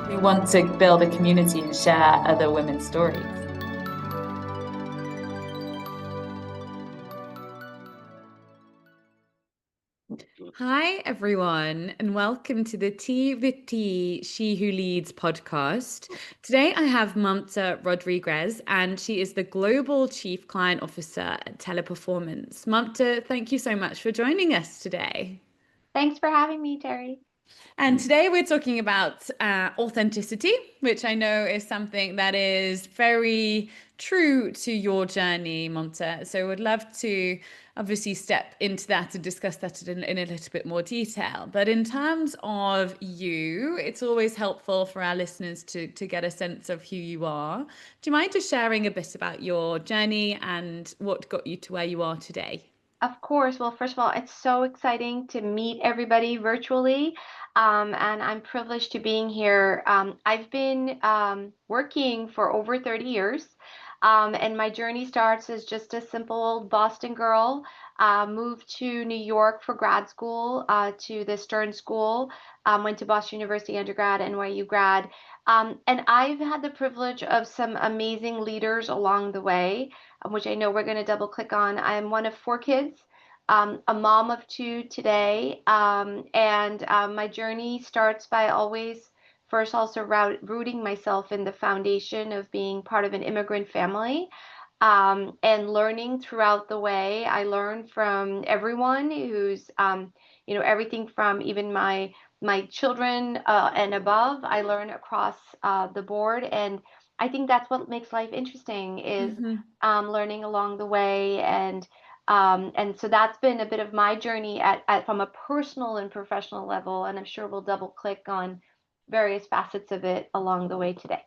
We want to build a community and share other women's stories. Hi, everyone, and welcome to the Tea with Tea She Who Leads podcast. Today I have Mamta Rodrigues, and she is the Global Chief Client Officer at Teleperformance. Mamta, thank you so much for joining us today. Thanks for having me, Terry. And today we're talking about authenticity, which I know is something that is very true to your journey, Monta. So would love to obviously step into that and discuss that in a little bit more detail. But in terms of you, it's always helpful for our listeners to get a sense of who you are. Do you mind just sharing a bit about your journey and what got you to where you are today? Of course. Well, first of all, it's so exciting to meet everybody virtually. And I'm privileged to being here. I've been working for over 30 years. And my journey starts as just a simple Boston girl. Moved to New York for grad school, to the Stern School. Went to Boston University undergrad, NYU grad. And I've had the privilege of some amazing leaders along the way, which I know we're going to double click on. I'm one of four kids, a mom of two today, and my journey starts by always first also rooting myself in the foundation of being part of an immigrant family, and learning throughout the way. I learn from everyone who's, everything from even my children and above. I learn across the board, and I think that's what makes life interesting is Mm-hmm. learning along the way. And so that's been a bit of my journey from a personal and professional level. And I'm sure we'll double click on various facets of it along the way today.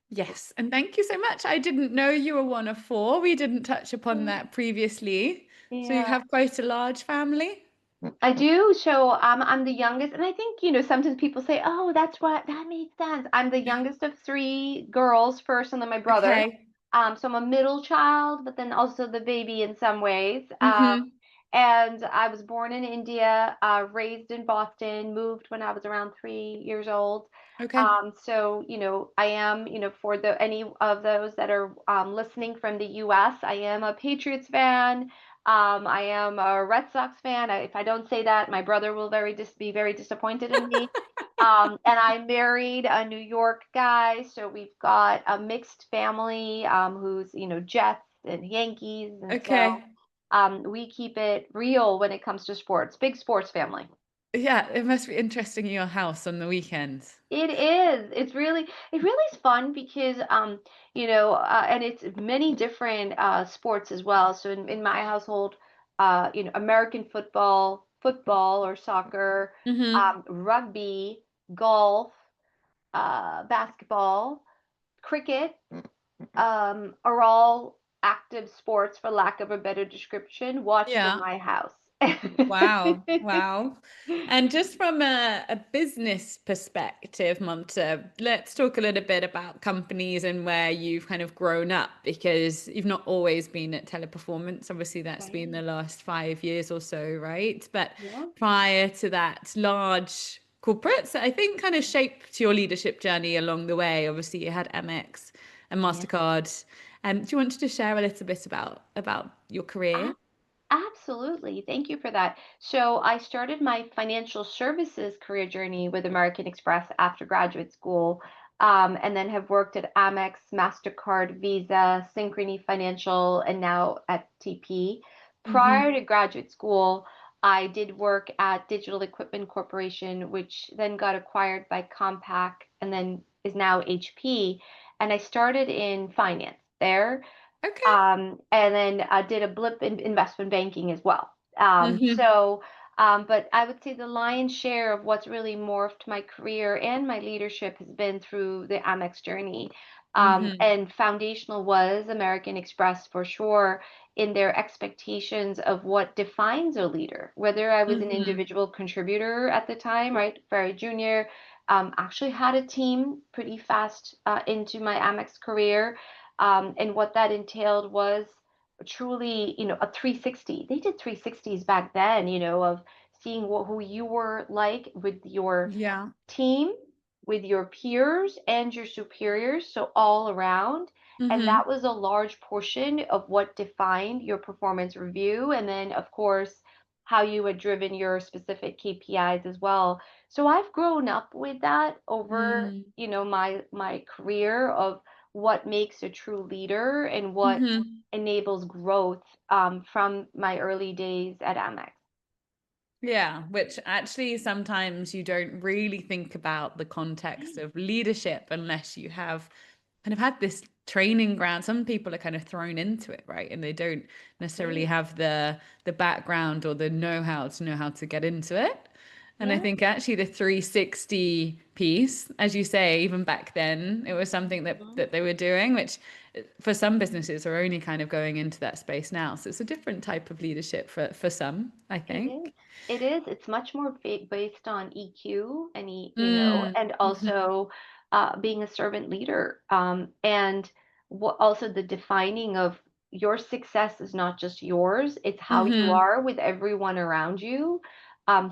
Yes, and thank you so much. I didn't know you were one of four. We didn't touch upon Yeah. that previously. So you Yeah. have quite a large family? I do. So I'm the youngest, and I think, sometimes people say, "Oh, that's what that makes sense." I'm the youngest of three girls first, and then my brother. Okay. So I'm a middle child, but then also the baby in some ways. Mm-hmm. And I was born in India, raised in Boston, moved when I was around 3 years old. Okay. So, I am, for any of those that are listening from the US, I am a Patriots fan. I am a Red Sox fan. If I don't say that, my brother will be very disappointed in me. And I married a New York guy, so we've got a mixed family, who's, Jets and Yankees, and so Okay. we keep it real when it comes to sports. Big sports family. Yeah, it must be interesting in your house on the weekends. It is. It really is fun because, and it's many different sports as well. So in my household, American football or soccer, Mm-hmm. rugby, golf, basketball, cricket, are all active sports, for lack of a better description, watched in Yeah. my house. Wow. Wow. And just from a business perspective, Monta, let's talk a little bit about companies and where you've kind of grown up because you've not always been at Teleperformance. Obviously, that's been Right. the last 5 years or so, right? But Yeah. prior to that, large corporates, I think kind of shaped your leadership journey along the way. Obviously, you had Amex and Yeah. Mastercard. Do you want to just share a little bit about your career? Absolutely. Thank you for that. So I started my financial services career journey with American Express after graduate school, and then have worked at Amex, Mastercard, Visa, Synchrony Financial, and now at TP. Prior Mm-hmm. to graduate school, I did work at Digital Equipment Corporation, which then got acquired by Compaq and then is now HP. And I started in finance there, Okay. and then did a blip in investment banking as well. Mm-hmm. But I would say the lion's share of what's really morphed my career and my leadership has been through the Amex journey. Mm-hmm. And foundational was American Express for sure in their expectations of what defines a leader, whether I was an Mm-hmm. individual contributor at the time, right, very junior, actually had a team pretty fast into my Amex career, and what that entailed was truly, a 360. They did 360s back then, of seeing who you were like with your Yeah. team, with your peers and your superiors, so all around. And Mm-hmm. that was a large portion of what defined your performance review. And then, of course, how you had driven your specific KPIs as well. So I've grown up with that over, my career of what makes a true leader and what Mm-hmm. enables growth from my early days at Amex. Yeah, which actually sometimes you don't really think about the context of leadership unless you have kind of had this training ground. Some people are kind of thrown into it, right? And they don't necessarily Right. have the background or the know-how to know how to get into it. And I Yeah. think actually the 360 piece, as you say, even back then, it was something Mhm. that they were doing, which for some businesses are only kind of going into that space now. So it's a different type of leadership for some, I It think. is. It is. It's much more based on EQ and Mm. and also being a servant leader. And also the defining of your success is not just yours; it's how you Mm-hmm. are with everyone around you.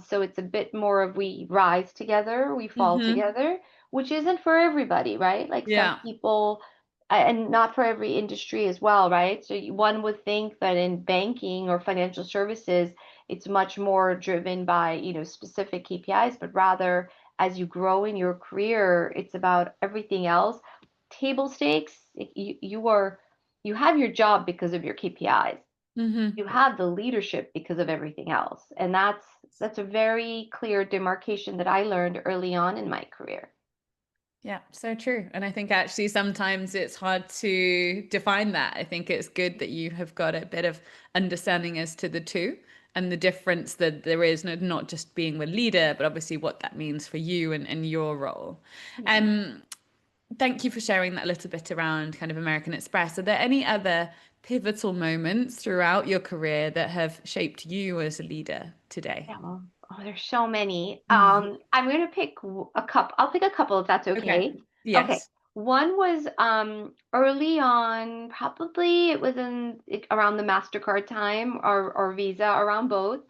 So it's a bit more of we rise together, we fall Mm-hmm. together, which isn't for everybody, right? Like some Yeah. people, and not for every industry as well, right? So one would think that in banking or financial services it's much more driven by specific KPIs, but rather as you grow in your career it's about everything else. Table stakes, you have your job because of your KPIs. Mm-hmm. You have the leadership because of everything else, and that's a very clear demarcation that I learned early on in my career. Yeah, so true. And I think actually sometimes it's hard to define that. I think it's good that you have got a bit of understanding as to the two and the difference that there is, not just being the leader, but obviously what that means for you and your role. Yeah. Um, Thank you for sharing that a little bit around kind of American Express. Are there any other pivotal moments throughout your career that have shaped you as a leader today? Yeah. Oh, there's so many. Mhm. I'm gonna pick a couple. I'll pick a couple if that's Okay. okay. Okay. Yes. One was early on, probably it was around the Mastercard time or Visa, around both.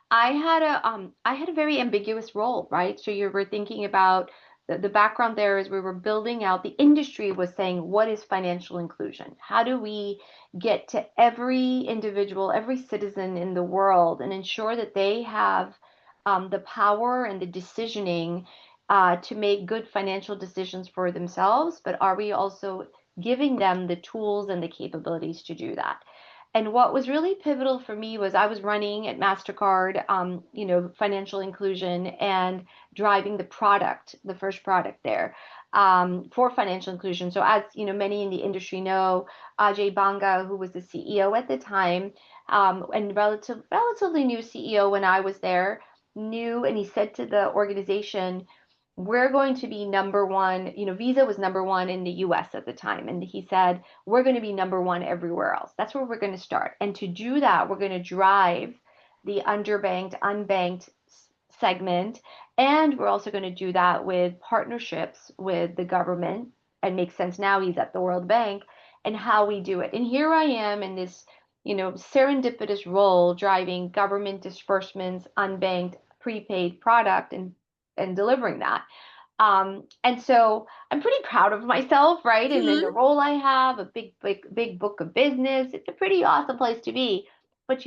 I had a very ambiguous role, right? So you were thinking about the background there is we were building out, the industry was saying, what is financial inclusion? How do we get to every individual, every citizen in the world and ensure that they have the power and the decisioning to make good financial decisions for themselves, but are we also giving them the tools and the capabilities to do that? And what was really pivotal for me was I was running at MasterCard, financial inclusion and driving the first product there for financial inclusion. So as many in the industry know, Ajay Banga, who was the CEO at the time, and relatively new CEO when I was there, knew, and he said to the organization, we're going to be number one. Visa was number one in the US at the time. And he said, we're going to be number one everywhere else. That's where we're going to start. And to do that, we're going to drive the underbanked, unbanked segment. And we're also going to do that with partnerships with the government. And makes sense now he's at the World Bank and how we do it. And here I am in this, serendipitous role driving government disbursements, unbanked, prepaid product and delivering that. And so I'm pretty proud of myself, right? And then the Mhm. role I have, a big book of business. It's a pretty awesome place to be. But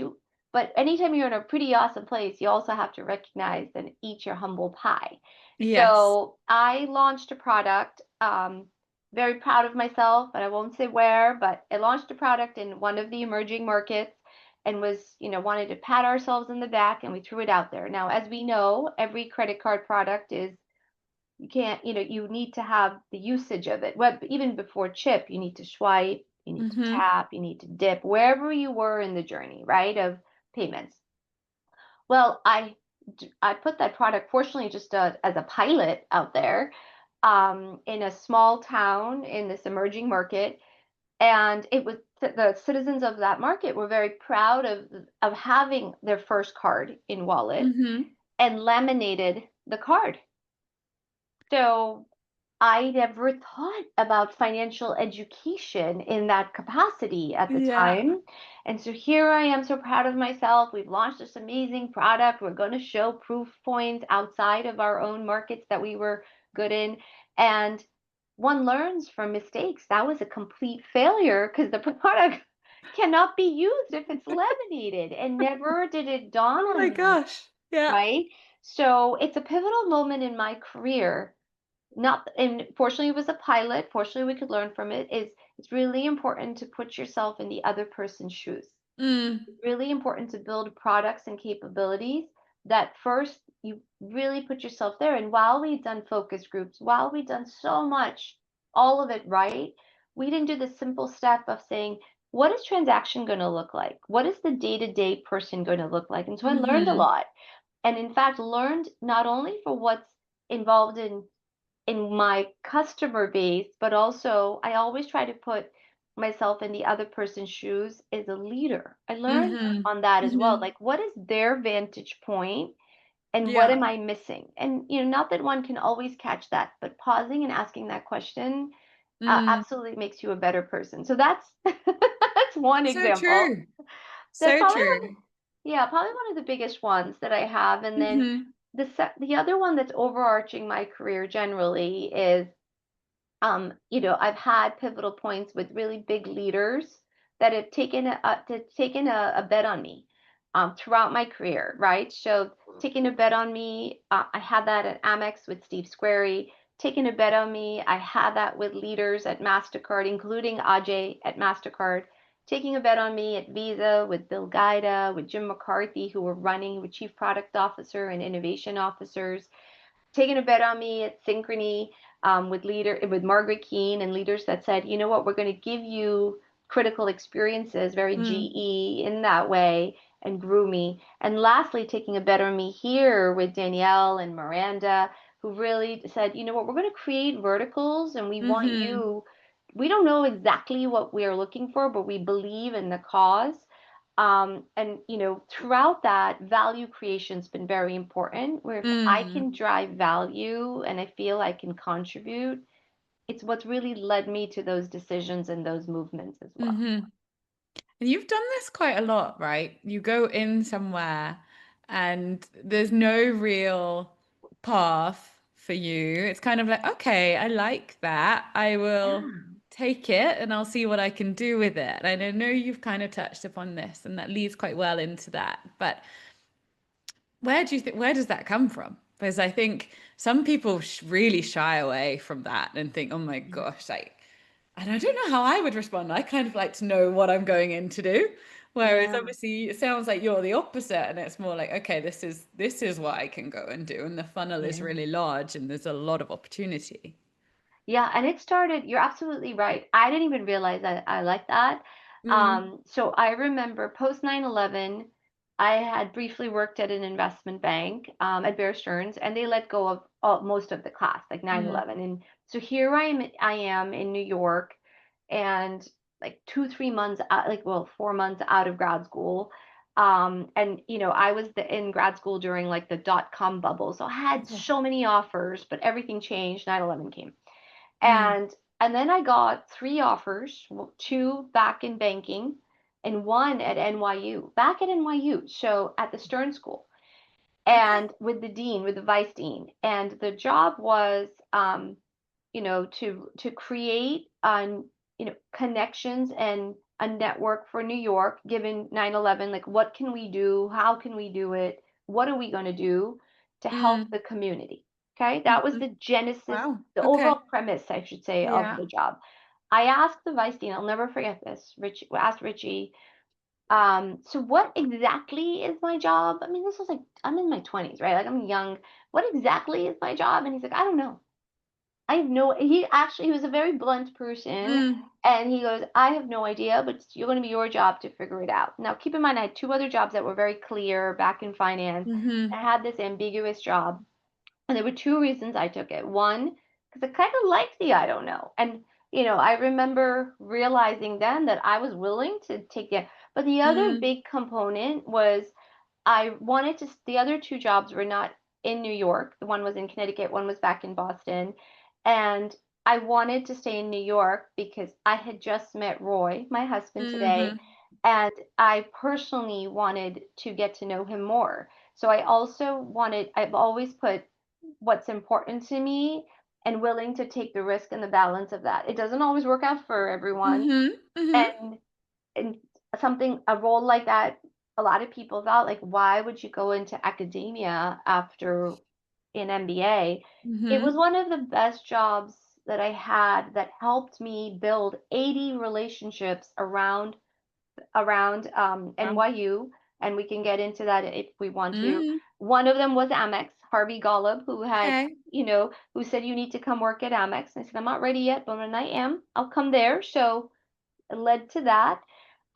but anytime you're in a pretty awesome place, you also have to recognize and eat your humble pie. Yes. So I launched a product. Very proud of myself, but I won't say where, but I launched a product in one of the emerging markets and wanted to pat ourselves in the back and we threw it out there. Now, as we know, every credit card product is you can't, you need to have the usage of it. Well, even before chip, you need to swipe, you need to Hmm. tap, you need to dip, wherever you were in the journey, right, of payments. Well, I put that product, fortunately, just as a pilot out there in a small town in this emerging market, and it was the citizens of that market were very proud of having their first card in wallet Hmm. and laminated the card. So I never thought about financial education in that capacity at the Yeah. time. And so here I am, so proud of myself. We've launched this amazing product. We're going to show proof points outside of our own markets that we were good in. And one learns from mistakes. That was a complete failure because the product cannot be used if it's laminated. And never did it dawn Oh on my me, gosh. Yeah. right? So it's a pivotal moment in my career. Not, and fortunately it was a pilot. Fortunately, we could learn from it. Is it's really important to put yourself in the other person's shoes. Mm. It's really important to build products and capabilities that first you really put yourself there. And while we've done focus groups, while we've done so much, all of it right, we didn't do the simple step of saying, what is transaction going to look like? What is the day-to-day person going to look like? And so I learned a Mm-hmm. lot. And in fact, learned not only for what's involved in my customer base, but also I always try to put myself in the other person's shoes as a leader. I learned Mm-hmm. on that as well. Mm-hmm. Like, what is their vantage point and what Yeah. am I missing? And, not that one can always catch that, but pausing and asking that question Mm. absolutely makes you a better person. So that's that's one So example. true. That's So probably one, true. yeah, probably one of the biggest ones that I have. And then Mm-hmm. the other one that's overarching my career generally is I've had pivotal points with really big leaders that have taken a bet on me throughout my career, right? So taking a bet on me, I had that at Amex with Steve Squarey. Taking a bet on me, I had that with leaders at Mastercard, including Ajay at Mastercard. Taking a bet on me at Visa with Bill Gaida, with Jim McCarthy, who were running with chief product officer and innovation officers, taking a bet on me at Synchrony with Margaret Keane and leaders that said, you know what, we're going to give you critical experiences, very Mm. GE in that way, and grew me. And lastly, taking a bet on me here with Danielle and Miranda, who really said, you know what, we're going to create verticals and we want Mm-hmm. you. We don't know exactly what we are looking for, but we believe in the cause. And throughout that, value creation's been very important. Where if I Mm. can drive value and I feel I can contribute, it's what's really led me to those decisions and those movements as well. Mm-hmm. And you've done this quite a lot, right? You go in somewhere and there's no real path for you. It's kind of like, okay, I like that. I will Yeah. take it and I'll see what I can do with it. And I know you've kind of touched upon this, and that leads quite well into that. But where does that come from? Because I think some people really shy away from that and think, oh my gosh, like, and I don't know how I would respond. I kind of like to know what I'm going in to do. Whereas Yeah. obviously it sounds like you're the opposite, and it's more like, okay, this is what I can go and do. And the funnel is Yeah. really large and there's a lot of opportunity. Yeah, and it started, you're absolutely right. I didn't even realize I like that. Mm, So I remember post 9/11, I had briefly worked at an investment bank at Bear Stearns, and they let go of most of the class, like mm, 9/11. And so here I am in New York, and like 2, 3 months out, like, well, 4 months out of grad school. And I was in grad school during like the dot-com bubble. So I had okay. so many offers, but everything changed. 9/11 came. Mm, And then I got 3 offers, two back in banking and one at NYU, back at NYU, so at the Stern School, okay. and with the dean, with the vice dean. And the job was, to create, connections and a network for New York, given 9/11, like what can we do? How can we do it? What are we going to do to help Mm, the community? Okay, that was mhm. the genesis, Wow. the Okay. overall premise, I should say, of Yeah. the job. I asked the vice dean, I'll never forget this, Rich, asked Richie, so what exactly is my job? I mean, this was like, I'm in my 20s, right? Like, I'm young. What exactly is my job? And he's like, I don't know. I have no, he was a very blunt person, Mm, and he goes, I have no idea, but it's going to be your job to figure it out. Now, keep in mind, I had 2 other jobs that were very clear back in finance. mm-hmm. I had this ambiguous job, and there were 2 reasons I took it. One, because I kind of liked the I don't know. And, I remember realizing then that I was willing to take it. But the other Mm, big component was the other 2 jobs were not in New York. The one was in Connecticut, one was back in Boston. And I wanted to stay in New York because I had just met Roy, my husband today, mm-hmm. and I personally wanted to get to know him more. So I've always put what's important to me and willing to take the risk and the balance of that. It doesn't always work out for everyone. Mm-hmm. Mm-hmm. And a role like that, a lot of people thought, like, why would you go into academia after an MBA? It was Mm-hmm. one of the best jobs that I had that helped me build 80 relationships around Wow. NYU, and we can get into that if we want to. Mm. One of them was Amex, Harvey Golub, Okay. who said, you need to come work at Amex. And I said, I'm not ready yet, but when I am, I'll come there. So it led to that.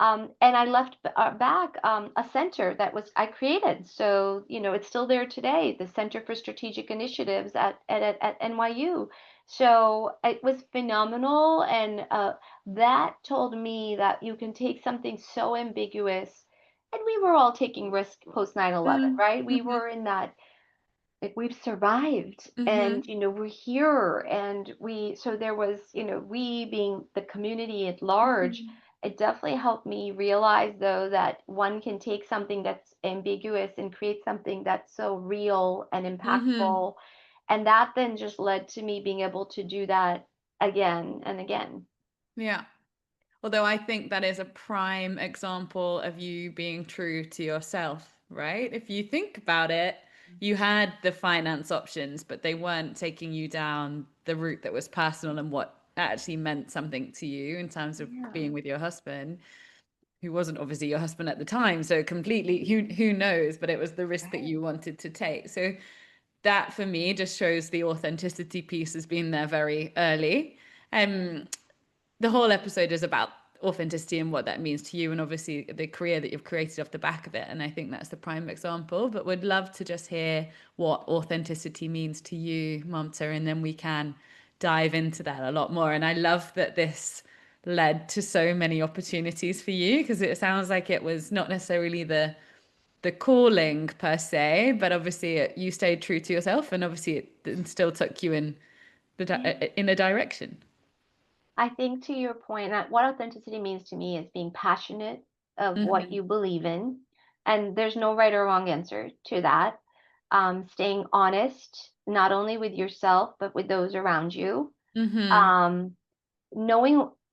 And I left back a center that I created. So, it's still there today, the Center for Strategic Initiatives at NYU. So it was phenomenal. And that told me that you can take something so ambiguous. And we were all taking risk post 9/11, Mm. right? We Mm-hmm. were in that, like, we've survived, Mm-hmm. and we're here, and so there was, we being the community at large. Mm-hmm. It definitely helped me realize, though, that one can take something that's ambiguous and create something that's so real and Mm-hmm. impactful, and that then just led to me being able to do that again and again. Yeah. Although I think that is a prime example of you being true to yourself, right? If you think about it, you had the finance options, but they weren't taking you down the route that was personal and what actually meant something to you in terms of Yeah. being with your husband, who wasn't obviously your husband at the time. So completely, who knows, but it was the risk that Right. you wanted to take. So that for me just shows the authenticity piece has been there very early. Um, the whole episode is about authenticity and what that means to you, and obviously the career that you've created off the back of it. And I think that's the prime example. But would love to just hear what authenticity means to you, Mamta, and then we can dive into that a lot more. And I love that this led to so many opportunities for you, because it sounds like it was not necessarily the calling per se, but obviously you stayed true to yourself, and obviously it still took you in in a direction. I think, to your point, that what authenticity means to me is being passionate of what Mm-hmm. you believe in. And there's no right or wrong answer to that. Staying honest, not only with yourself, but with those around you. Mm-hmm. Um,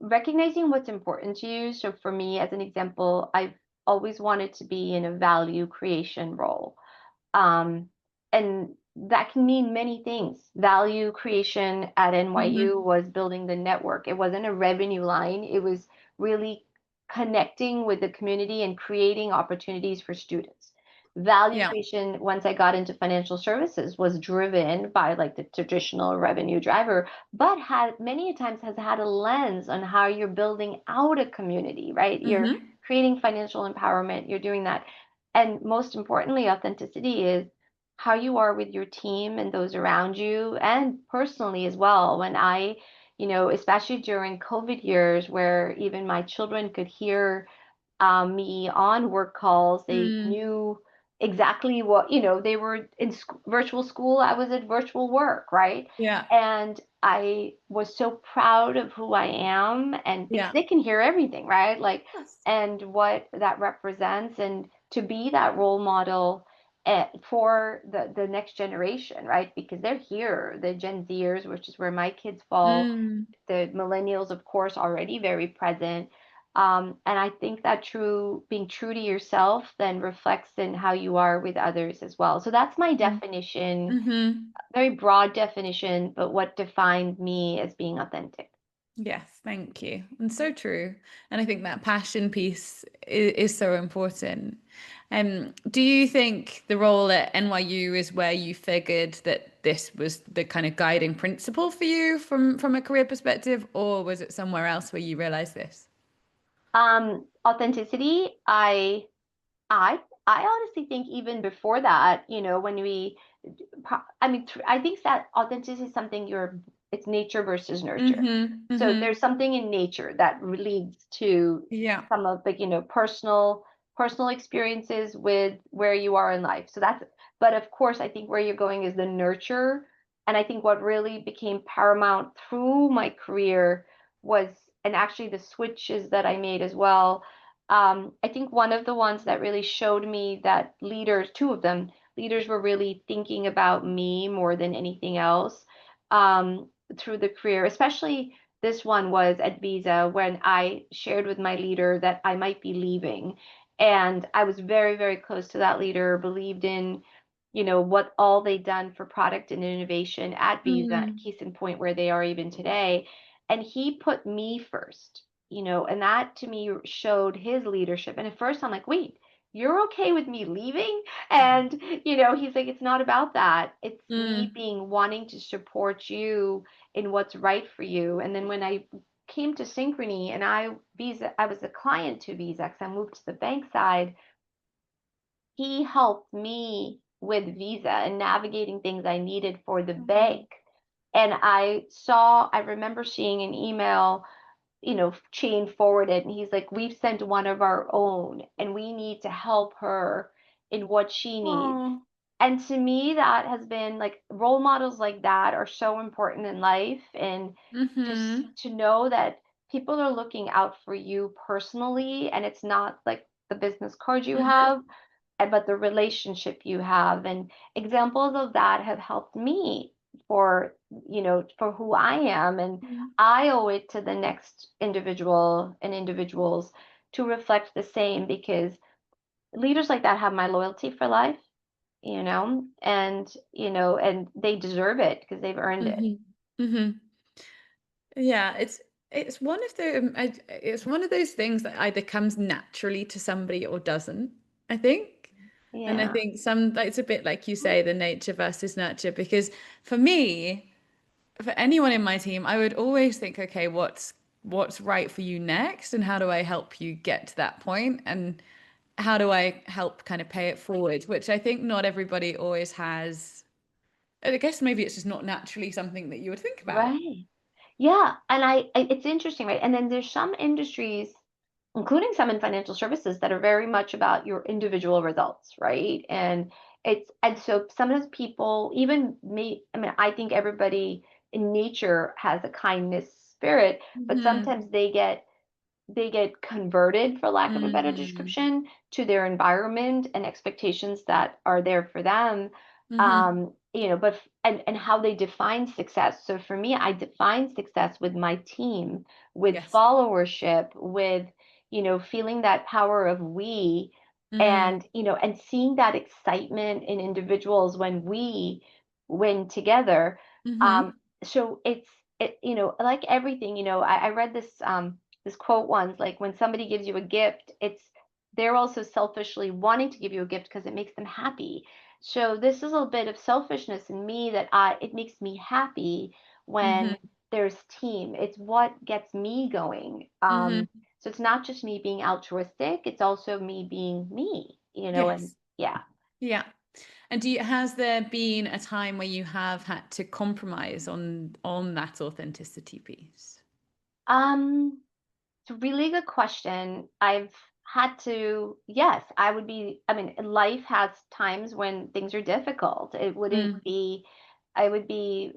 recognizing what's important to you. So for me, as an example, I've always wanted to be in a value creation role. Um, and that can mean many things. Value creation at NYU Mm-hmm. was building the network. It wasn't a revenue line, it was really connecting with the community and creating opportunities for students. Value Yeah. creation, once I got into financial services, was driven by, like, the traditional revenue driver, but had many times has had a lens on how you're building out a community, right? You're Mm-hmm. creating financial empowerment, you're doing that. And most importantly, authenticity is how you are with your team and those around you, and personally as well. When especially during COVID years, where even my children could hear me on work calls, they Mm. knew exactly what, they were in virtual school, I was at virtual work, right? Yeah. And I was so proud of who I am, and because Yeah. they can hear everything, right? Like, Yes. and what that represents, and to be that role model for the next generation, right? Because they're here, the Gen Zers, which is where my kids fall, Mm. the millennials, of course, already very present. And I think that being true to yourself then reflects in how you are with others as well. So that's my definition, Mm-hmm. very broad definition, but what defined me as being authentic. Yes, thank you. And so true. And I think that passion piece is so important. Do you think the role at NYU is where you figured that this was the kind of guiding principle for you from a career perspective, or was it somewhere else where you realized this? Authenticity, I I honestly think even before that, when I mean, I think that authenticity is something it's nature versus nurture. Mm-hmm. So Mm-hmm. there's something in nature that leads to Yeah. some of the, personal experiences with where you are in life. But of course, I think where you're going is the nurture. And I think what really became paramount through my career was, and actually the switches that I made as well. I think one of the ones that really showed me that leaders, two of them, leaders were really thinking about me more than anything else. through the career, especially this one was at Visa when I shared with my leader that I might be leaving. And I was very, very close to that leader, believed in, what all they'd done for product and innovation at Visa, Mm. case in point where they are even today. And he put me first, and that to me showed his leadership. And at first I'm like, wait, you're okay with me leaving? And, he's like, it's not about that. It's me Mm. being wanting to support you in what's right for you. And then when I came to Synchrony and I was a client to Visa because I moved to the bank side, he helped me with Visa and navigating things I needed for the Mm. bank. And I remember seeing an email, chain forwarded, and he's like, we've sent one of our own and we need to help her in what she needs. Oh. And to me, that has been like role models like that are so important in life. And just Mm-hmm. to know that people are looking out for you personally, and it's not like the business card you Mm-hmm. have, but the relationship you have. And examples of that have helped me for, for who I am. And I owe it to the next individual and individuals to reflect the same, because leaders like that have my loyalty for life, and they deserve it because they've earned it. Mm-hmm. Mm-hmm. Yeah, it's one of the it's one of those things that either comes naturally to somebody or doesn't, I think. And I Yeah. think some like, it's a bit like you say, the nature versus nurture, because for me, for anyone in my team, I would always think, okay, what's right for you next, and how do I help you get to that point, and how do I help kind of pay it forward, which I think not everybody always has. I guess maybe it's just not naturally something that you would think about. Right. Yeah, and it's interesting, right? And then there's some industries, including some in financial services, that are very much about your individual results, right? And so sometimes people, even me, I mean, I think everybody in nature has a kindness spirit, but Mm-hmm. sometimes they get converted, for lack of a better Mm-hmm. description, to their environment and expectations that are there for them. Mm-hmm. But and how they define success. So for me, I define success with my team, with Yes. followership, with, feeling that power of we, Mm. and seeing that excitement in individuals when we win together. Mm-hmm. Um, so like everything, I read this quote once, like when somebody gives you a gift, they're also selfishly wanting to give you a gift because it makes them happy. So this is a bit of selfishness in me that it makes me happy when Mm-hmm. there's team. It's what gets me going. Mm-hmm. So it's not just me being altruistic, it's also me being me, and Yes. yeah. Yeah. And has there been a time where you have had to compromise on that authenticity piece? Um, It's a really good question. I've had to, yes, I mean, life has times when things are difficult. Mm. I would be, I would be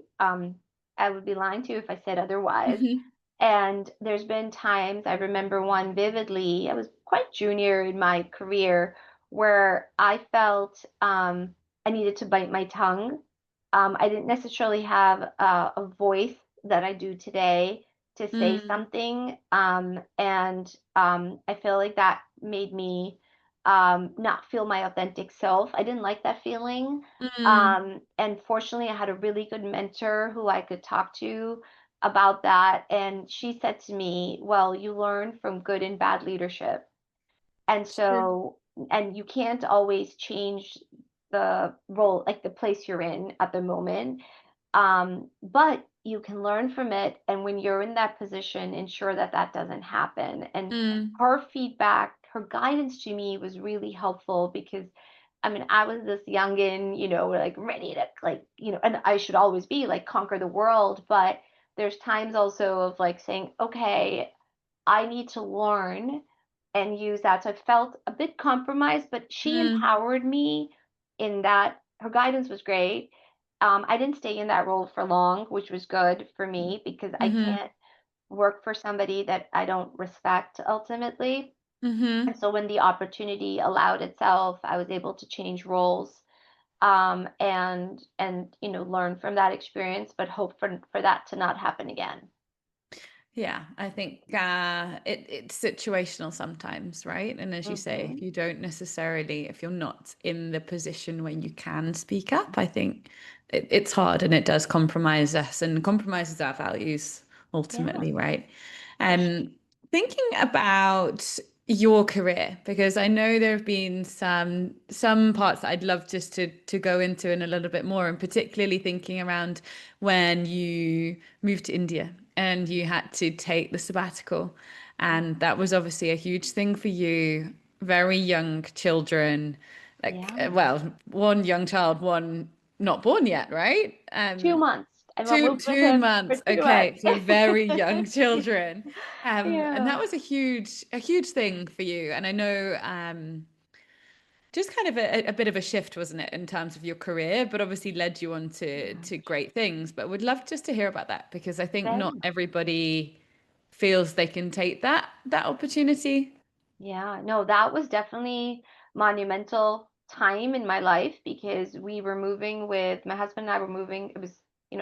lying to you if I said otherwise. Mm-hmm. And there's been times, I remember one vividly, I was quite junior in my career, where I felt I needed to bite my tongue. I didn't necessarily have a voice that I do today to say Mm. something. And I feel like that made me not feel my authentic self. I didn't like that feeling. Mm. And fortunately, I had a really good mentor who I could talk to about that. And she said to me, well, you learn from good and bad leadership. And True. so, and you can't always change the role, like the place you're in at the moment. But you can learn from it. And when you're in that position, ensure that that doesn't happen. And Mm. her feedback, her guidance to me was really helpful because I mean, I was this youngin, like ready to like, and I should always be like conquer the world. But there's times also of like saying, okay, I need to learn and use that. So I felt a bit compromised, but she Mm. empowered me in that. Her guidance was great. I didn't stay in that role for long, which was good for me because I Mm-hmm. can't work for somebody that I don't respect ultimately. Mm-hmm. And so when the opportunity allowed itself, I was able to change roles. and learn from that experience, but hope for that to not happen again. Yeah, I think it's situational sometimes, right? And as you say, Hmm. if you don't necessarily, if you're not in the position where you can speak up, I think it's hard and it does compromise us and compromises our values Yeah, ultimately, right? for sure. Um, Thinking about your career, because I know there have been some parts that I'd love just to go into in a little bit more, and particularly thinking around when you moved to India and you had to take the sabbatical. And that was obviously a huge thing for you. Very young children, like, Yeah, well, one young child, one not born yet, right? 2 months. I Two moved with two him for months. 2 months. Okay, so very young children. And Yeah. that was a huge thing for you. And I know just kind of a bit of a shift, wasn't it, in terms of your career, but obviously led you on to great things. But would love just to hear about that because I think not Same. everybody feels they can take that opportunity. Yeah, no, that was definitely monumental time in my life because we were moving with my husband and I were moving. It was,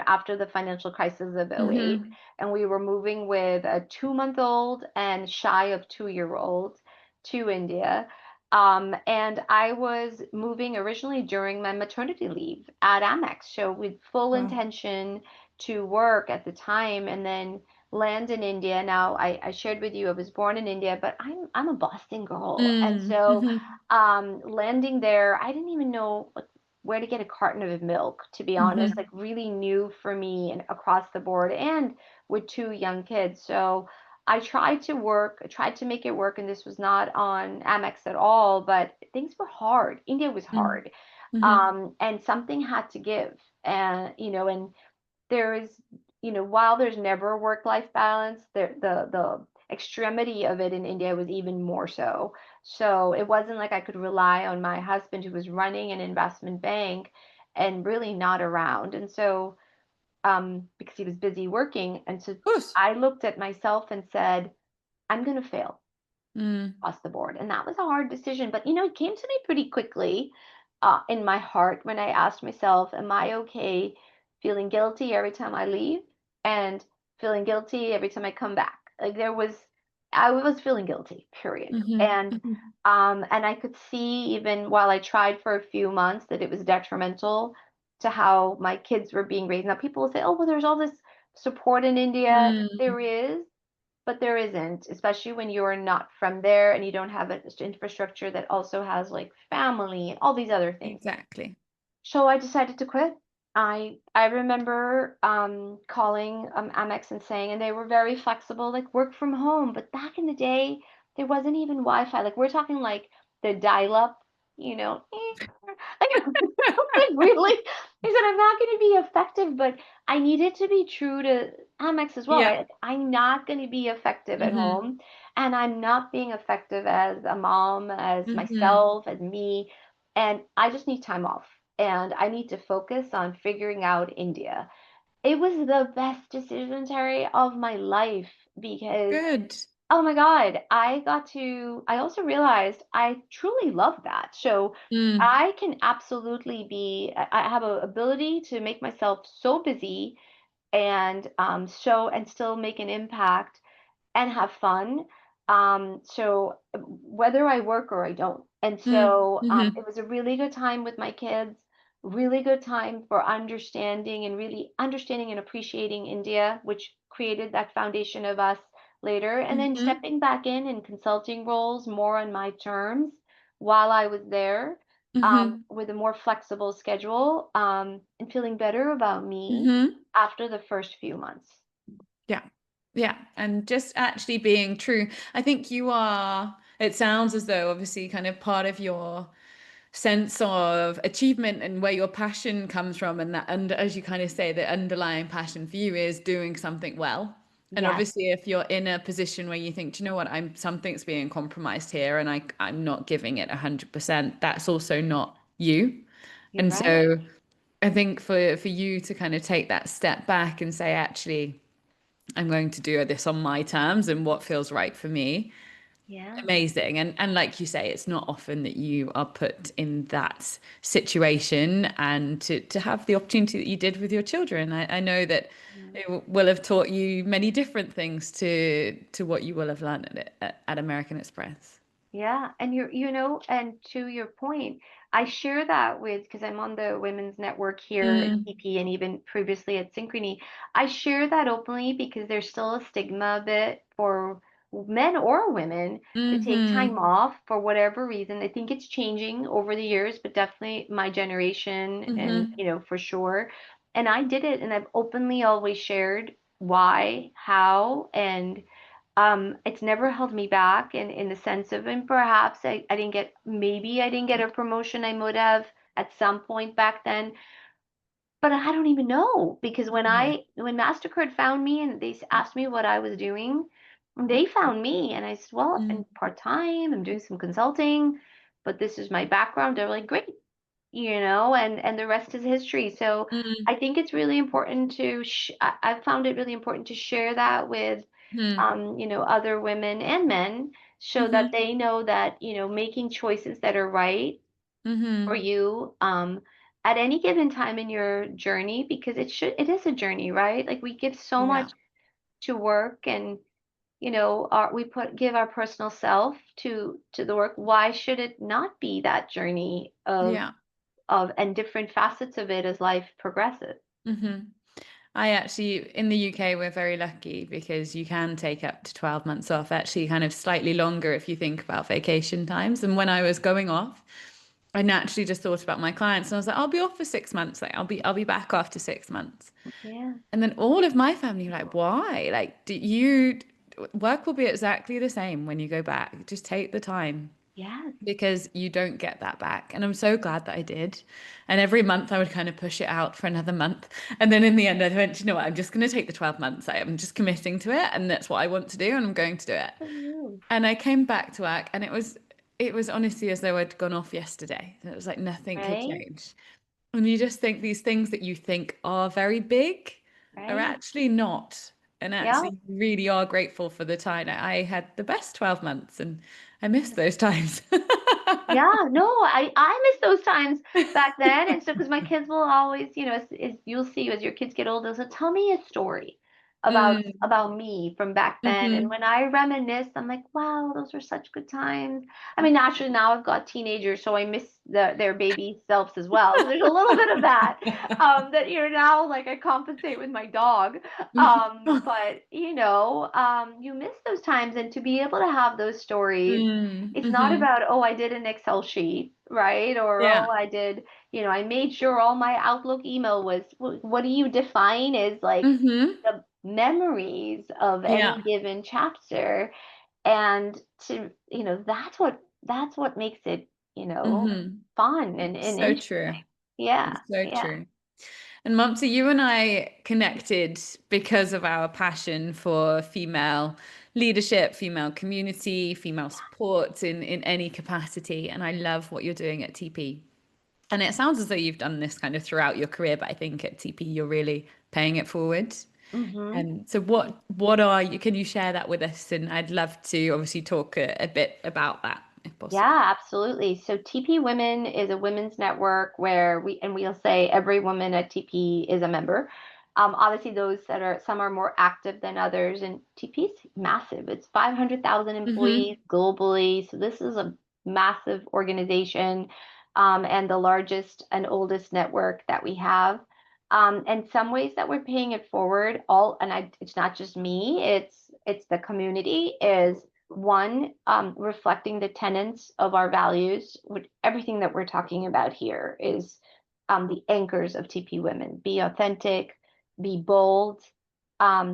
after the financial crisis of '08, Mm-hmm. and we were moving with a 2-month-old and shy of 2-year-old to India. And I was moving originally during my maternity leave at Amex. So with full Wow. intention to work at the time and then land in India. Now, I shared with you I was born in India, but I'm a Boston girl, and so Mm-hmm. landing there, I didn't even know like where to get a carton of milk, to be honest. Mm-hmm. Like really new for me and across the board, and with 2 young kids. So I tried to work, I tried to make it work, and this was not on Amex at all, but things were hard. India was hard, Mm-hmm. and something had to give, and there is, while there's never work-life balance, the extremity of it in India was even more so. So it wasn't like I could rely on my husband who was running an investment bank and really not around. And so because he was busy working, and so Of course. I looked at myself and said, I'm going to fail Mm. across the board. And that was a hard decision. But, it came to me pretty quickly in my heart when I asked myself, am I okay feeling guilty every time I leave and feeling guilty every time I come back? Like I was feeling guilty, period. Mm-hmm. And I could see even while I tried for a few months that it was detrimental to how my kids were being raised. Now people will say, oh, well, there's all this support in India. There Mm. is, but there isn't, especially when you're not from there and you don't have an infrastructure that also has like family and all these other things. Exactly. So I decided to quit. I remember calling Amex and saying, and they were very flexible, like work from home. But back in the day, there wasn't even Wi-Fi. Like we're talking like the dial-up, you know. Like really, I said I'm not going to be effective, but I needed to be true to Amex as well, Yeah. right? Like, I'm not going to be effective at Mm-hmm. home, and I'm not being effective as a mom, as Mm-hmm. myself, as me, and I just need time off, and I need to focus on figuring out India. It was the best decision, Terry, of my life because Good. oh my God, I also realized I truly love that. So Mm. I can absolutely I have a ability to make myself so busy and show and still make an impact and have fun. So whether I work or I don't. And so Mm-hmm. it was a really good time with my kids, really good time for understanding and really understanding and appreciating India, which created that foundation of us later. And then Mm-hmm. stepping back in consulting roles more on my terms while I was there. Mm-hmm. With a more flexible schedule, and feeling better about me Mm-hmm. after the first few months. Yeah. Yeah. And just actually being true. I think you are, it sounds as though obviously kind of part of your sense of achievement and where your passion comes from and that and as you kind of say the underlying passion for you is doing something well. And Yes, obviously if you're in a position where you think, do you know what, something's being compromised here and I'm not giving it 100%, that's also not you. you're And right. so I think for you to kind of take that step back and say, actually, I'm going to do this on my terms and what feels right for me. Yeah. Amazing. And like you say, it's not often that you are put in that situation, and to have the opportunity that you did with your children. I know that Yeah. it will have taught you many different things to what you will have learned at American Express. Yeah, and and to your point, I share that with, because I'm on the women's network here at Mm, TP and even previously at Synchrony. I share that openly because there's still a stigma a bit for men or women to take time mm-hmm, off for whatever reason. I think it's changing over the years, but definitely my generation and, mm-hmm, for sure. And I did it, and I've openly always shared why, how, and it's never held me back in the sense of, and perhaps I didn't get, maybe I didn't get a promotion I would have at some point back then, but I don't even know, because yeah. when Mastercard found me and they asked me what I was doing, they found me and I said, well, Mm, I'm part-time, I'm doing some consulting, but this is my background. They're like, great, and the rest is history. So mm, I think it's really important to I found it really important to share that with mm, other women and men, so that mm-hmm, they know that, making choices that are right for mm-hmm. you at any given time in your journey, because it is a journey, right? Like, we give so Yeah. much to work, and we give our personal self to the work. Why should it not be that journey Yeah. of and different facets of it as life progresses? Mm-hmm. I actually, in the UK, we're very lucky because you can take up to 12 months off, actually, kind of slightly longer if you think about vacation times. And when I was going off, I naturally just thought about my clients and I was like, I'll be off for 6 months. Like I'll be back after 6 months. Yeah. And then all of my family were like, why? Like, work will be exactly the same when you go back. Just take the time Yes. because you don't get that back. And I'm so glad that I did. And every month I would kind of push it out for another month. And then in the end, I went, you know what, I'm just going to take the 12 months. I'm just committing to it. And that's what I want to do. And I'm going to do it. For you. And I came back to work and it was honestly as though I'd gone off yesterday. It was like nothing had Right. changed. And you just think these things that you think are very big are Right. actually not. And Yeah. actually, you really are grateful for the time. I had the best 12 months and I miss those times. Yeah, no, I miss those times back then. And so, because my kids will always, as you'll see as your kids get older, so tell me a story Mm, about me from back then. And hmm. when I reminisce, I'm like, wow, those were such good times. I mean, naturally now I've got teenagers, so I miss their baby selves as well. So there's a little bit of that, that now, like, I compensate with my dog. But you miss those times, and to be able to have those stories, Mm, it's not hmm. about, oh, I did an Excel sheet, right? Or, Yeah. oh, I did, I made sure all my Outlook email was, what do you define as, like, Hmm. the memories of Yeah. any given chapter? And that's what makes it, Hmm. fun and So interesting. true. Yeah, It's so yeah. true. And Mamta, you and I connected because of our passion for female leadership, female community, female support in any capacity. And I love what you're doing at TP. And it sounds as though you've done this kind of throughout your career, but I think at TP you're really paying it forward. Mm-hmm. And so what are you, can you share that with us? And I'd love to obviously talk a bit about that if possible. Yeah, absolutely. So TP Women is a women's network where we'll say every woman at TP is a member. Obviously, some are more active than others, and TP is massive. It's 500,000 Mm-hmm. employees globally. So this is a massive organization, and the largest and oldest network that we have. And some ways that we're paying it forward, it's not just me, it's the community, is one, reflecting the tenets of our values, which everything that we're talking about here is, the anchors of TP Women. Be authentic, be bold,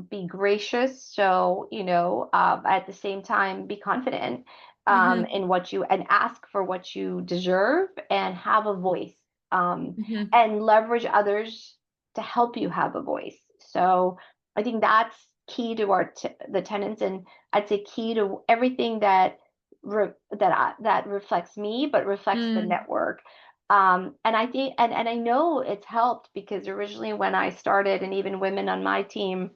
be gracious. So, at the same time, be confident, Mm-hmm. in what you, and ask for what you deserve, and have a voice, Mm-hmm. and leverage others to help you have a voice. So I think that's key to the tenants, and I'd say key to everything that reflects me, but reflects the Mm. network. And I think, and I know it's helped, because originally when I started, and even women on my team,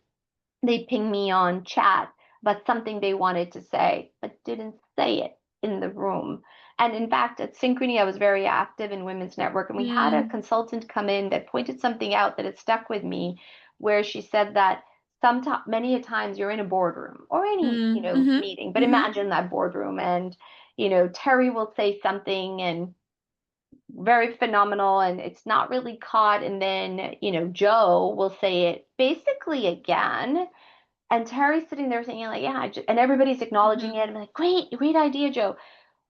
they ping me on chat about something they wanted to say, but didn't say it in the room. And in fact, at Synchrony, I was very active in Women's Network, and we had a consultant come in that pointed something out that had stuck with me, where she said that sometimes, many a times, you're in a boardroom or any, meeting, but imagine that boardroom, and, Terry will say something and very phenomenal, and it's not really caught, and then, Joe will say it basically again, and Terry's sitting there thinking like, yeah, and everybody's acknowledging it. I'm like, great, great idea, Joe.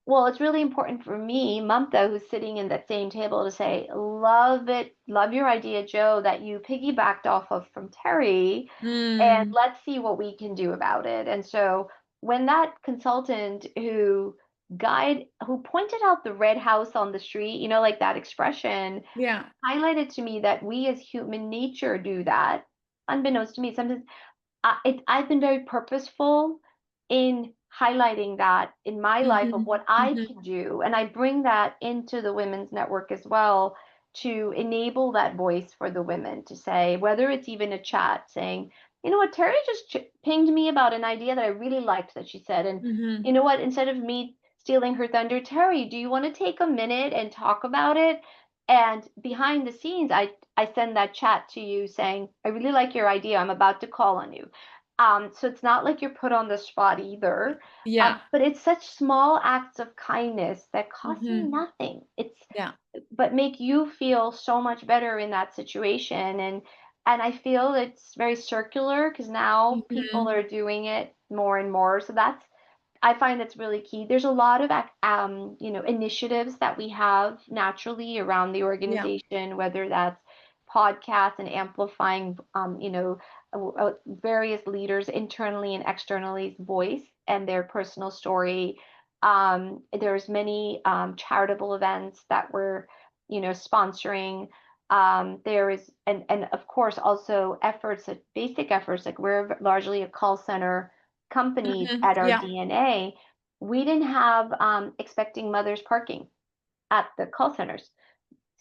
Well, it's really important for me, Mamta, who's sitting in that same table, to say, love it, love your idea, Joe, that you piggybacked off of from Terry, and let's see what we can do about it. And so when that consultant who pointed out the red house on the street, like that expression, Yeah. highlighted to me that we as human nature do that, unbeknownst to me. Sometimes I've been very purposeful in highlighting that in my life of what I can do. And I bring that into the Women's Network as well, to enable that voice for the women to say, whether it's even a chat saying, you know what, Terry just pinged me about an idea that I really liked that she said. And you know what, instead of me stealing her thunder, Terry, do you want to take a minute and talk about it? And behind the scenes, I send that chat to you saying, I really like your idea. I'm about to call on you. So it's not like you're put on the spot either. Yeah. But it's such small acts of kindness that cost me nothing. Yeah. But make you feel so much better in that situation. And I feel it's very circular, because now people are doing it more and more. So I find that's really key. There's a lot of initiatives that we have naturally around the organization, whether that's podcasts and amplifying various leaders internally and externally's voice and their personal story. There's many charitable events that we're sponsoring. There is, and of course also basic efforts, like we're largely a call center company at our Yeah. DNA. We didn't have expecting mothers parking at the call centers.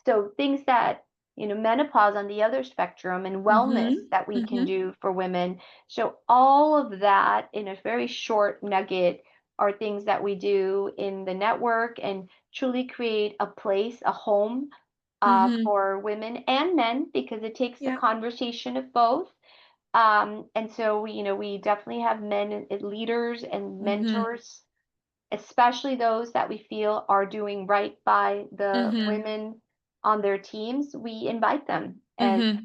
So things that, menopause on the other spectrum, and wellness that we can do for women. So all of that in a very short nugget are things that we do in the network, and truly create a place, a home for women and men, because it takes the Yeah. conversation of both. And so we definitely have men leaders and mentors, especially those that we feel are doing right by the women on their teams. We invite them and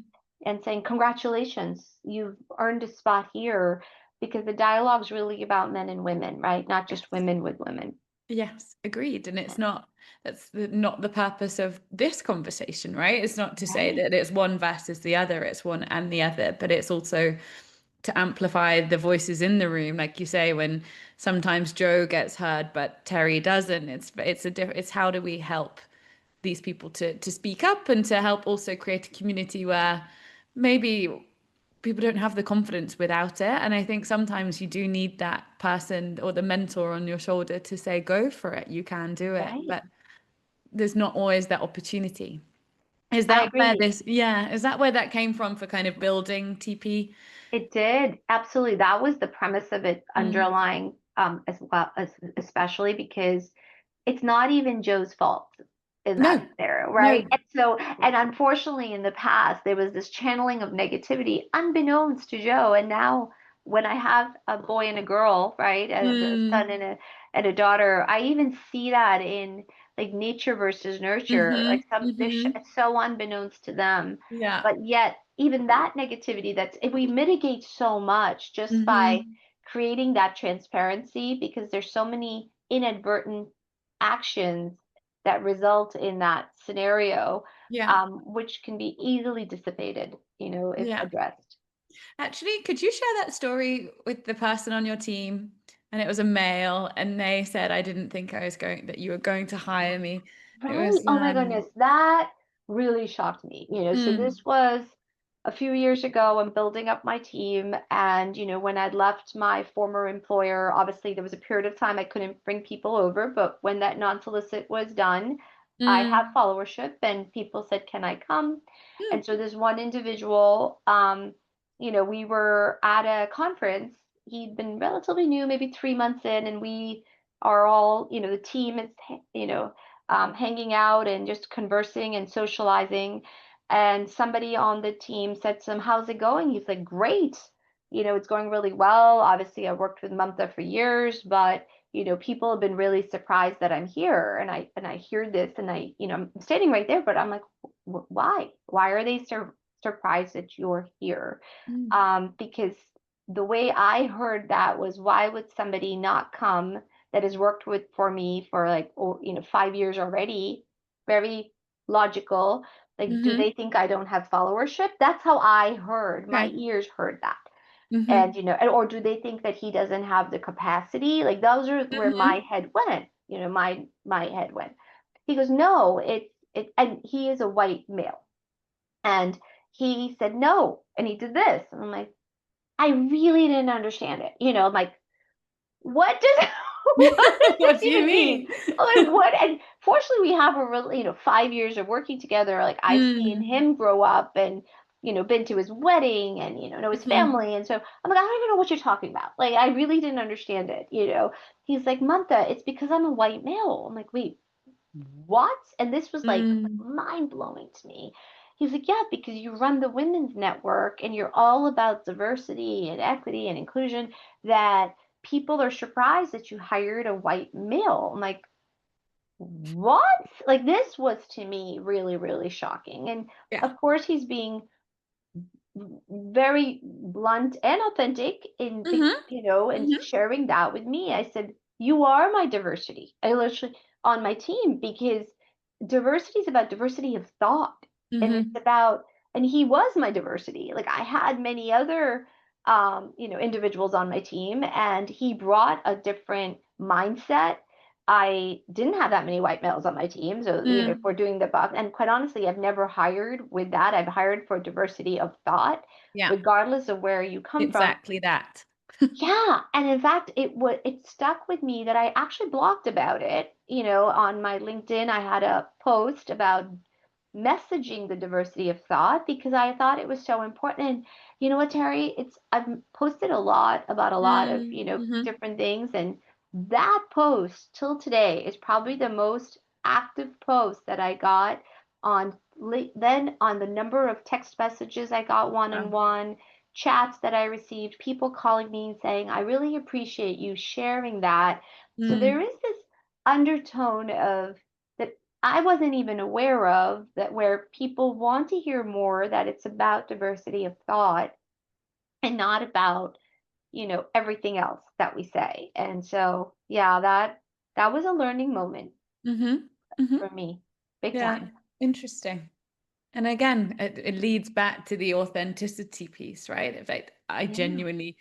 saying, congratulations, you've earned a spot here, because the dialogue is really about men and women, right? Not just women with women. Yes, agreed. And that's not the purpose of this conversation, right? It's not to say that it's one versus the other, it's one and the other, but it's also to amplify the voices in the room, like you say, when sometimes Joe gets heard but Terry doesn't. It's how do we help these people to speak up, and to help also create a community where maybe people don't have the confidence without it. And I think sometimes you do need that person or the mentor on your shoulder to say, go for it, you can do it. Right. But there's not always that opportunity. Is I that where agree. is that where that came from for kind of building TP? It did. Absolutely. That was the premise of it underlying, as well, as especially because it's not even Joe's fault in that No, scenario, right? no. And so, and unfortunately, in the past, there was this channeling of negativity unbeknownst to Joe. And now, when I have a boy and a girl, right, a son and a daughter, I even see that in like nature versus nurture. Like it's so unbeknownst to them, Yeah. but yet even that negativity, that's if we mitigate so much just by creating that transparency, because there's so many inadvertent actions that result in that scenario, Yeah. which can be easily dissipated, if Yeah. addressed. Actually, could you share that story with the person on your team? And it was a male, and they said, I didn't think that you were going to hire me. It Right. was, Oh my goodness, that really shocked me. So mm, this was a few years ago. I'm building up my team, and when I'd left my former employer, obviously there was a period of time I couldn't bring people over, but when that non-solicit was done, I had mm, followership, and people said, "Can I come?" mm, And so this one individual, we were at a conference. He'd been relatively new, maybe 3 months in, and we are all, the team is, hanging out and just conversing and socializing. And somebody on the team said to him, "How's it going?" He's like, "Great. It's going really well. Obviously, I worked with Mamta for years, but people have been really surprised that I'm here." And I hear this, and I'm standing right there, but I'm like, Why? Why are they surprised that you're here?" Because the way I heard that was, why would somebody not come that has worked with for me for like 5 years already? Very logical. Like, do Mm-hmm. they think I don't have followership? That's how I heard. My Okay. ears heard that. Mm-hmm. And or do they think that he doesn't have the capacity? Like, those are where my Mm-hmm. head went. My head went. He goes, "No, and he is a white male." And he said, "No," and he did this. And I'm like, I really didn't understand it. I'm like, what does what does this What do you even mean? mean? I'm like, what? And fortunately, we have a really, 5 years of working together. Like, I've seen Mm. him grow up, and been to his wedding, and know his Mm-hmm. family. And so I'm like, I don't even know what you're talking about. Like, I really didn't understand it. He's like, "Mantha, it's because I'm a white male." I'm like, "Wait, what?" And this was like Mm. mind blowing to me. He's like, "Yeah, because you run the women's network and you're all about diversity and equity and inclusion, that people are surprised that you hired a white male." I'm like, "What?" Like, this was to me really, really shocking. And Yeah. of course, he's being very blunt and authentic in Mm-hmm. and Mm-hmm. sharing that with me. I said, "You are my diversity." I literally, on my team, because diversity is about diversity of thought, and it's Mm-hmm. about, and he was my diversity. Like, I had many other individuals on my team, and he brought a different mindset. I didn't have that many white males on my team. So, if Mm. we're doing the buck, and quite honestly, I've never hired with that. I've hired for diversity of thought, Yeah, regardless of where you come from. exactly that. Yeah, and in fact, it stuck with me that I actually blogged about it. On my LinkedIn, I had a post about messaging the diversity of thought, because I thought it was so important. And you know what, Terry? I've posted a lot about a lot of, Mm. Mm-hmm. different things, and that post till today is probably the most active post that I got on then on the number of text messages I got one on Wow. one, chats that I received, people calling me and saying, "I really appreciate you sharing that." So there Mm. is this undertone of that I wasn't even aware of, that where people want to hear more, that it's about diversity of thought and not about, everything else that we say. And so, yeah, that was a learning moment Mm-hmm. Mm-hmm. for me, big Yeah, time. interesting. And again, it leads back to the authenticity piece, right? In fact, I Yeah. genuinely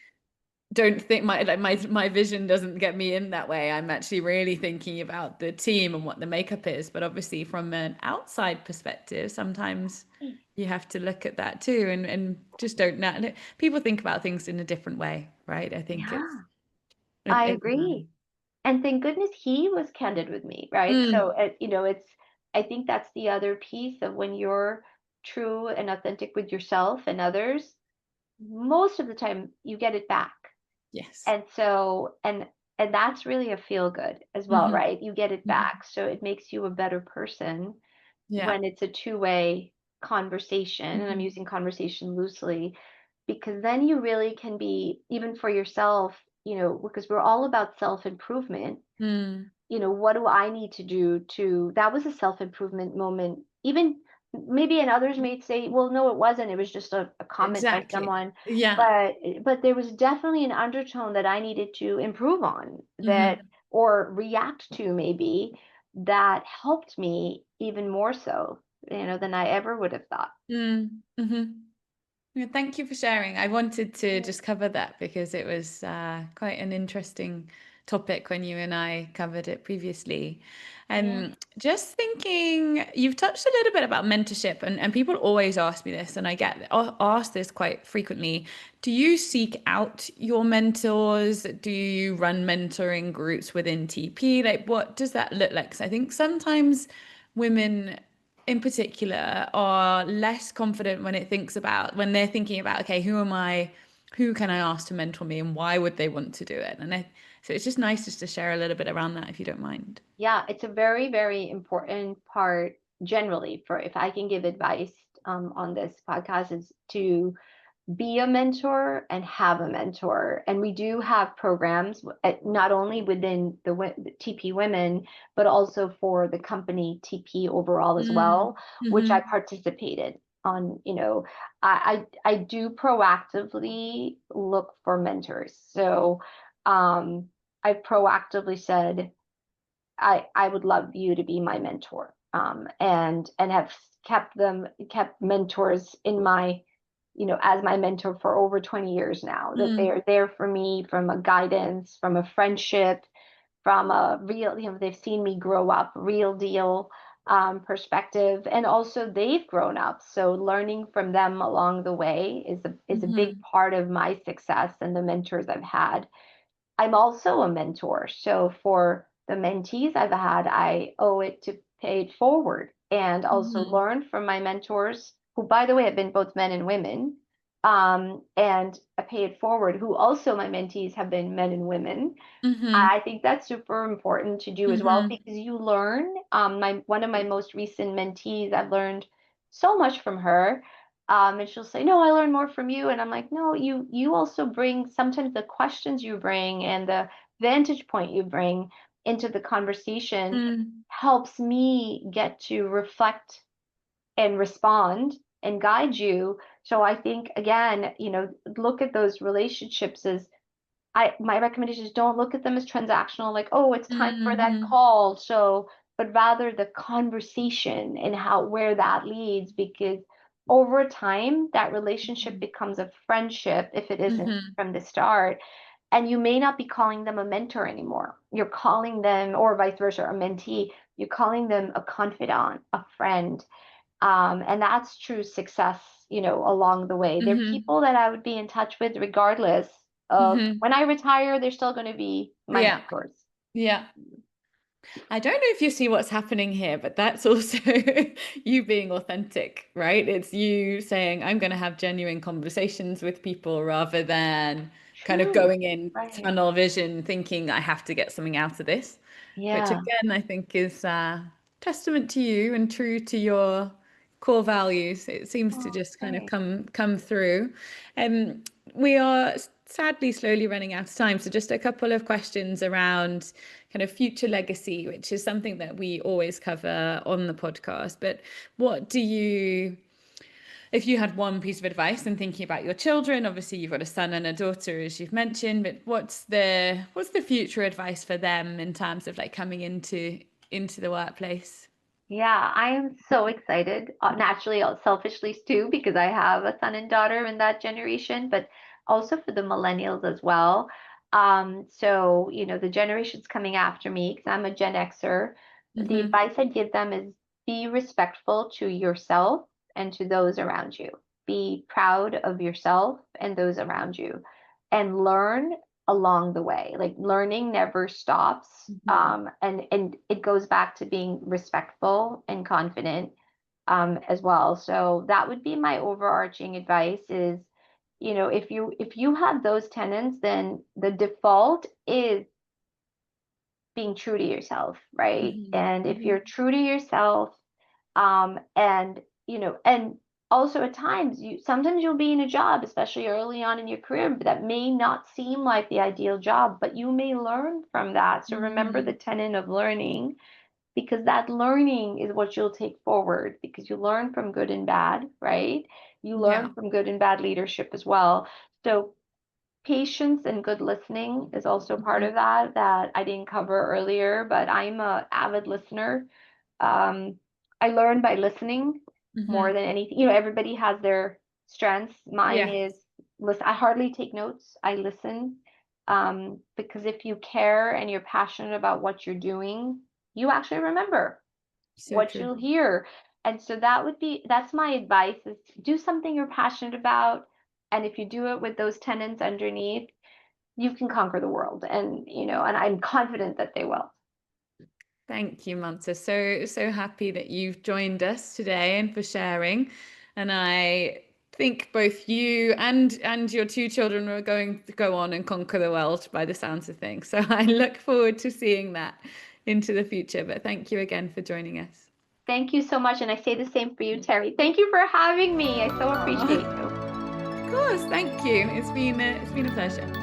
don't think my vision doesn't get me in that way. I'm actually really thinking about the team and what the makeup is. But obviously, from an outside perspective, sometimes you have to look at that too, and just don't know. People think about things in a different way, right? I think it's Yeah, it, I it, agree. And thank goodness he was candid with me, right? So mm, I think that's the other piece of when you're true and authentic with yourself and others, most of the time you get it back. yes. And so, and that's really a feel good as well, Hmm. right? You get it Hmm. back. So it makes you a better person Yeah. when it's a two-way conversation. And I'm Hmm. using conversation loosely, because then you really can be, even for yourself, because we're all about self-improvement. Mm, What do I need to do to, that was a self-improvement moment. Even maybe, and others may say, well, no, it wasn't. It was just a comment by exactly. someone. Yeah. But there was definitely an undertone that I needed to improve on, that, Hmm. or react to maybe, that helped me even more so, than I ever would have thought. Mm, hmm. Yeah, thank you for sharing. I wanted to Yeah. just cover that because it was quite an interesting topic when you and I covered it previously. Yeah. Just thinking, you've touched a little bit about mentorship, and people always ask me this, and I get asked this quite frequently. Do you seek out your mentors? Do you run mentoring groups within TP? Like, what does that look like? 'Cause I think sometimes women in particular are less confident when they're thinking about, okay, who am I who can I ask to mentor me and why would they want to do it? So it's just nice just to share a little bit around that, if you don't mind. Yeah, it's a very, very important part generally for if I can give advice on this podcast is to be a mentor and have a mentor. And we do have programs not only within the TP Women, but also for the company TP overall as well, which I participated on. I do proactively look for mentors. So I proactively said, I would love you to be my mentor, and have kept mentors in my, as my mentor for over 20 years now, that they are there for me from a guidance, from a friendship, from a real, they've seen me grow up, real deal perspective, and also they've grown up. So learning from them along the way is a big part of my success and the mentors I've had. I'm also a mentor. So for the mentees I've had, I owe it to pay it forward and also learn from my mentors, who, by the way, have been both men and women, and I pay it forward, who also my mentees have been men and women. I think that's super important to do as well because you learn. One of my most recent mentees, I've learned so much from her. And she'll say, "No, I learned more from you." And I'm like, "No, you also bring sometimes the questions you bring and the vantage point you bring into the conversation helps me get to reflect and respond and guide you." So I think again, look at those relationships as my recommendation is don't look at them as transactional, like, oh, it's time for that call. So, but rather the conversation and where that leads, because over time, that relationship becomes a friendship if it isn't from the start. And you may not be calling them a mentor anymore. You're calling them, or vice versa, a mentee, you're calling them a confidant, a friend. And that's true success, along the way. They're people that I would be in touch with regardless of when I retire, they're still going to be my mentors. Yeah. I don't know if you see what's happening here, but that's also you being authentic, right? It's you saying, I'm going to have genuine conversations with people rather than kind of True. going in Right. tunnel vision, thinking I have to get something out of this, which Yeah. again, I think is testament to you and true to your core values. It seems to Oh, just kind of thanks. come through. We are sadly slowly running out of time. So just a couple of questions around kind of future legacy, which is something that we always cover on the podcast. But what do you, if you had one piece of advice and thinking about your children, obviously you've got a son and a daughter, as you've mentioned, but what's the future advice for them in terms of like coming into the workplace? Yeah, I am so excited. Naturally, selfishly too, because I have a son and daughter in that generation, but also for the millennials as well. So, the generations coming after me, because I'm a Gen Xer, the advice I give them is be respectful to yourself and to those around you. Be proud of yourself and those around you, and learn along the way. Like learning never stops. And it goes back to being respectful and confident as well. So that would be my overarching advice is, if you have those tenets, then the default is being true to yourself, right? And if you're true to yourself, and also at times sometimes you'll be in a job, especially early on in your career, that may not seem like the ideal job, but you may learn from that. So remember the tenet of learning, because that learning is what you'll take forward, because you learn from good and bad, right? You Yeah. learn from good and bad leadership as well. So patience and good listening is also part of that I didn't cover earlier, but I'm a avid listener. um, I learn by listening more than anything. Everybody has their strengths. Mine Yeah. is listen. I hardly take notes. I listen, because if you care and you're passionate about what you're doing, you actually remember So what true. you'll hear. And so that's my advice, is do something you're passionate about. And if you do it with those tenets underneath, you can conquer the world. And I'm confident that they will. Thank you, Mamta. So happy that you've joined us today and for sharing. And I think both you and your two children are going to go on and conquer the world by the sounds of things. So I look forward to seeing that into the future. But thank you again for joining us. Thank you so much. And I say the same for you, Terry. Thank you for having me. I so appreciate you. Of course, thank you. It's been a pleasure.